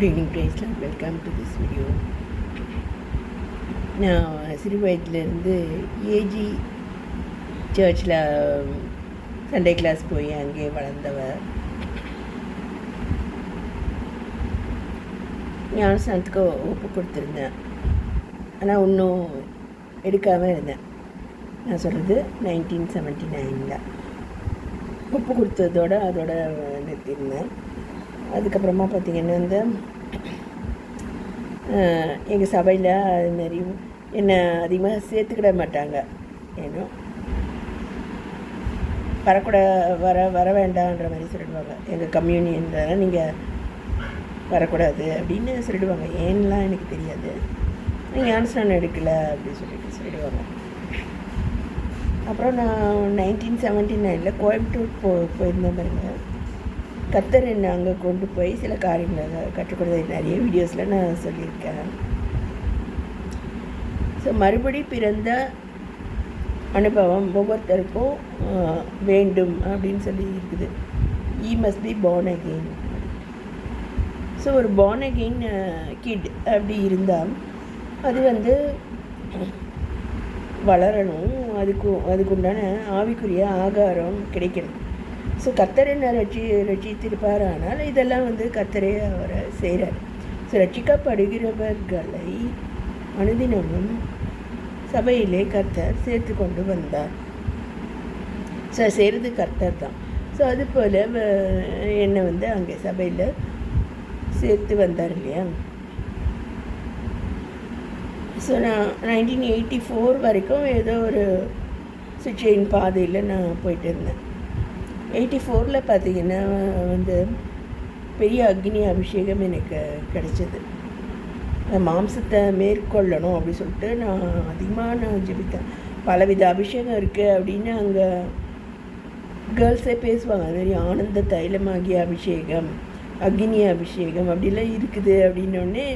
Good evening, praise Lord. Welcome to this video. நான் சிறு வயதுலேருந்து AG சர்ச்சில் சண்டே கிளாஸ் போய் அங்கே வளர்ந்தவ. ஞானஸ்நானத்துக்கு ஒப்பு கொடுத்துருந்தேன், ஆனால் இன்னும் எடுக்காமல் இருந்தேன். நான் சொல்கிறது 1979 ஒப்பு கொடுத்ததோடு அதோட நிறுத்தியிருந்தேன். அதுக்கப்புறமா பார்த்திங்கன்னா இந்த எங்கள் சபையில் அது மாதிரி என்னை அதிகமாக சேர்த்துக்கிட மாட்டாங்க. ஏன்னோ வர வேண்டான்ற மாதிரி சொல்லிடுவாங்க. எங்கள் கம்யூனியனில் நீங்கள் வரக்கூடாது அப்படின்னு சொல்லிடுவாங்க. ஏன்லாம் எனக்கு தெரியாது. நீங்கள் ஞானஸ்நானம் எடுக்கலை அப்படின்னு சொல்லிடுவாங்க. அப்புறம் நான் 1979 கோயம்புத்தூர் போயிருந்தேன் பாருங்க. கர்த்தர் என்னை அங்கே கொண்டு போய் சில காரியங்களை கற்றுக் கொடுத்த நிறைய வீடியோஸில் நான் சொல்லியிருக்கேன். ஸோ மறுபடி பிறந்த அனுபவம் ஒவ்வொருத்தருக்கும் வேண்டும் அப்படின்னு சொல்லி இருக்குது. ஈ must be born again. So ஒரு பார்ன் அகெயின் கிட் அப்படி இருந்தால் அது வளரணும். அதுக்குண்டான ஆவிக்குரிய ஆகாரம் கிடைக்கணும். ஸோ கர்த்தர் என்ன ரட்சித்திருப்பார். ஆனால் இதெல்லாம் கர்த்தரே அவரை செய்கிறார். ஸோ ரட்சிக்கப்படுகிறவர்களை அனுதினமும் சபையிலே கர்த்தர் சேர்த்து கொண்டு வந்தார். ஸோ செய்கிறது கர்த்தர் தான். ஸோ அதுபோல் என்னை அங்கே சபையில் சேர்த்து வந்தார் இல்லையா. ஸோ நான் 1984 வரைக்கும் ஏதோ ஒரு சுவிட்சின் பாதையில் நான் போயிட்டு இருந்தேன். 84 பார்த்திங்கன்னா பெரிய அக்னி அபிஷேகம் எனக்கு கிடைச்சது. மாம்சத்தை மேற்கொள்ளணும் அப்படி சொல்லிட்டு நான் அதிகமாக ஜெபித்தேன். பலவித அபிஷேகம் இருக்குது அப்படின்னு அங்கே கேர்ள்ஸே பேசுவாங்க. அது மாதிரி ஆனந்த தைலமாகிய அபிஷேகம், அக்னி அபிஷேகம் அப்படிலாம் இருக்குது. அப்படின்னோடனே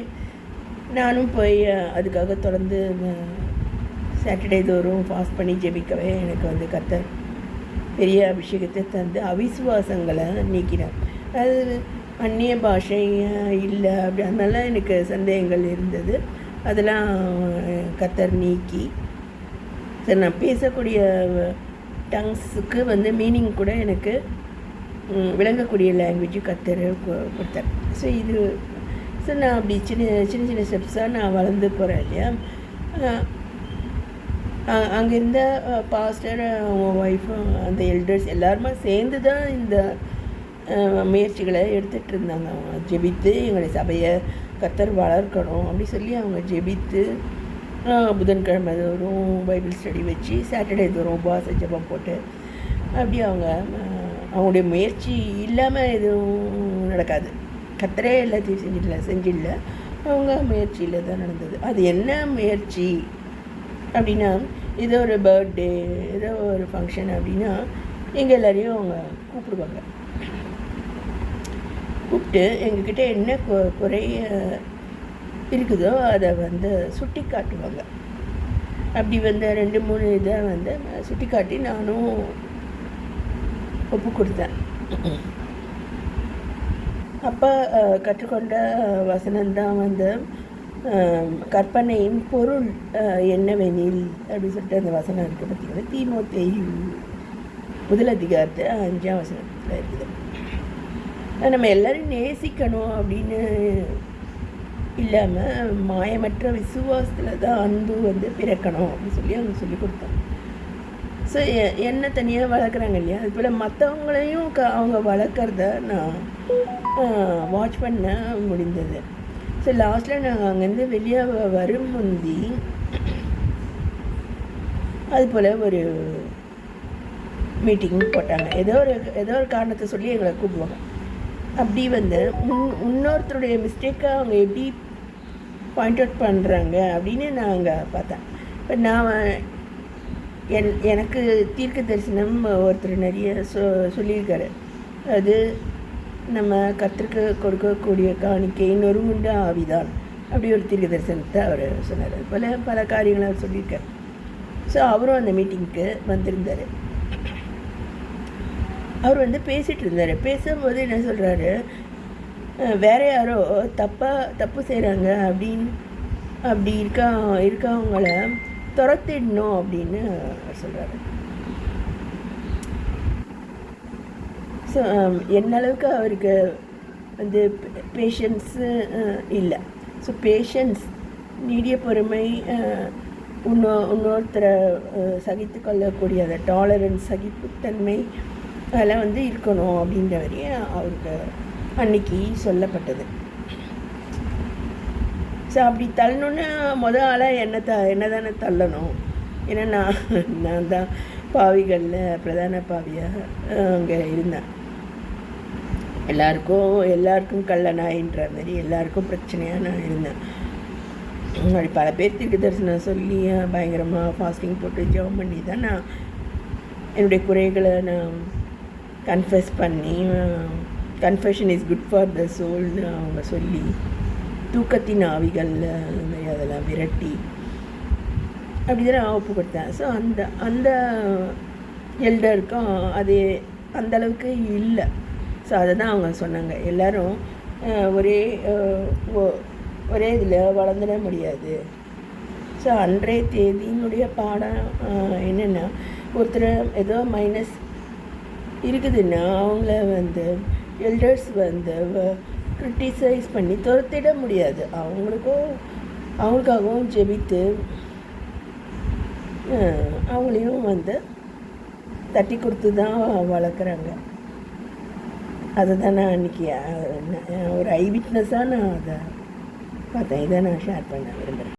நானும் போய் அதுக்காக தொடர்ந்து சாட்டர்டே தோறும் ஃபாஸ்ட் பண்ணி ஜெபிக்கவே எனக்கு கர்த்தர் பெரிய அபிஷேகத்தை தந்து அவிசுவாசங்களை நீக்கினார். அது அந்நிய பாஷை இல்லை அப்படி அதனால எனக்கு சந்தேகங்கள் இருந்தது. அதெல்லாம் கர்த்தர் நீக்கி சரி நான் பேசக்கூடிய டங்ஸுக்கு மீனிங் கூட எனக்கு விளங்கக்கூடிய லாங்குவேஜ் கர்த்தர் கொடுத்தார். ஸோ நான் அப்படி சின்ன ஸ்டெப்ஸாக நான் வளர்ந்து போகிறேன் இல்லையா. அங்கே இருந்த பாஸ்டர், அவங்க ஒய்ஃபும், அந்த எல்டர்ஸ் எல்லாருமே சேர்ந்து தான் இந்த முயற்சிகளை எடுத்துகிட்டு இருந்தாங்க. அவங்க ஜெபித்து எங்களுடைய சபையை கர்த்தர் வளர்க்கணும் அப்படி சொல்லி அவங்க ஜெபித்து புதன்கிழமை தோறும் பைபிள் ஸ்டடி வச்சு சாட்டர்டே தோறும் உபவாச ஜெபம் போட்டு அப்படி அவங்களுடைய முயற்சி இல்லாமல் எதுவும் நடக்காது. கர்த்தரே எல்லாத்தையும் செஞ்சிடல, அவங்க முயற்சியில் தான் நடந்தது. அது என்ன முயற்சி அப்படின்னா, ஏதோ ஒரு பர்த்டே, ஏதோ ஒரு ஃபங்க்ஷன் அப்படின்னா எங்கள் எல்லோரையும் அவங்க கூப்பிடுவாங்க. கூப்பிட்டு எங்ககிட்ட என்ன குறைய இருக்குதோ அதை சுட்டி காட்டுவாங்க. அப்படி 2-3 இதை சுட்டி காட்டி நானும் ஒப்பு கொடுத்தேன். அப்போ கற்றுக்கொண்ட வசனம்தான் கற்பனையின் பொருள் என்னவெனில் அப்படின்னு சொல்லிட்டு அந்த வசனம் இருக்குது. பார்த்திங்கன்னா தீமோத்தேயு 1:5 இருக்குது. நம்ம எல்லோரும் நேசிக்கணும் அப்படின்னு இல்லாமல் மாயமற்ற விசுவாசத்தில் தான் அன்பு பிறக்கணும் அப்படின்னு சொல்லி அவங்க சொல்லி கொடுத்தாங்க. ஸோ என்ன தனியாக வளர்க்குறாங்க இல்லையா, அது போல் மற்றவங்களையும் அவங்க வளர்க்குறத நான் வாட்ச் பண்ண முடிந்தது. ஸோ லாஸ்ட்டில் நாங்கள் அங்கேருந்து வெளியே வரும் முந்தி அது போல் ஒரு மீட்டிங் போட்டாங்க. ஏதோ ஒரு காரணத்தை சொல்லி எங்களை கூப்பிடுவாங்க. அப்படி இன்னொருத்தருடைய மிஸ்டேக்கை அவங்க எப்படி பாயிண்ட் அவுட் பண்ணுறாங்க அப்படின்னு நான் அங்கே பார்த்தேன். இப்போ நான் எனக்கு தீர்க்க தரிசனம் ஒருத்தர் நிறைய சொல்லியிருக்காரு. அது நம்ம கர்த்தருக்கு கொடுக்கக்கூடிய காணிக்கை நொறுங்குண்ட ஆவிதான் அப்படி ஒரு தீர்க்க தரிசனத்தை அவர் சொன்னார். அது பல காரியங்களை அவர் சொல்லியிருக்கார். ஸோ அவரும் அந்த மீட்டிங்க்கு வந்திருந்தார். அவர் பேசிகிட்டு இருந்தார். பேசும்போது என்ன சொல்கிறாரு, வேறு யாரோ தப்பு செய்கிறாங்க அப்படி இருக்கவங்கள துரத்திடணும் அப்படின்னு சொல்கிறாரு. ஸோ என்னளவுக்கு அவருக்கு வந்து பேஷன்ஸு இல்லை. ஸோ பேஷன்ஸ், நீடிய பொறுமை, இன்னொருத்தரை சகித்து கொள்ளக்கூடிய அந்த டாலரன்ஸ், சகிப்புத்தன்மை அதெல்லாம் வந்து இருக்கணும் அப்படின்ற வரையும் அவருக்கு அன்னைக்கு சொல்லப்பட்டது. ஸோ அப்படி தள்ளணுன்னு ஆளாக என்ன தானே தள்ளணும். ஏன்னா நான் தான் பாவிகளில் பிரதான பாவியாக அங்கே இருந்தேன். எல்லாருக்கும் கள்ளனாயின்ற மாதிரி எல்லாருக்கும் பிரச்சனையாக நான் இருந்தேன். அப்படி பல பேர் தீர்க்க தரிசனம் சொல்லி பயங்கரமாக ஃபாஸ்டிங் போட்டு ஜெபம் பண்ணி தான் நான் என்னுடைய குறைகளை நான் கன்ஃபெஸ் பண்ணி, confession is good for the சோல்னு அவங்க சொல்லி தூக்கத்தின் ஆவிகள் அந்த மாதிரி அதெல்லாம் விரட்டி அப்படி தான் நான் ஒப்பு கொடுத்தேன். ஸோ அந்த எல்டருக்கும் அது அந்தளவுக்கு இல்லை. ஸோ அதை தான் அவங்க சொன்னாங்க, எல்லோரும் ஒரே இதில் வளர்ந்துட முடியாது. ஸோ அன்றைய தேதியினுடைய பாடம் என்னென்னா, ஒருத்தர் ஏதோ மைனஸ் இருக்குதுன்னா அவங்கள வந்து எல்டர்ஸ் வந்து கிரிட்டிசைஸ் பண்ணி துரத்திட முடியாது. அவங்களுக்காகவும் ஜெபித்து அவங்களையும் வந்து தட்டி கொடுத்து தான் வளர்க்குறாங்க. அதை தான் நான் அன்றைக்கி ஒரு ஐ விட்னஸாக நான் அதை பார்த்தேன். இதை நான் ஷேர் பண்ண விரும்புகிறேன்.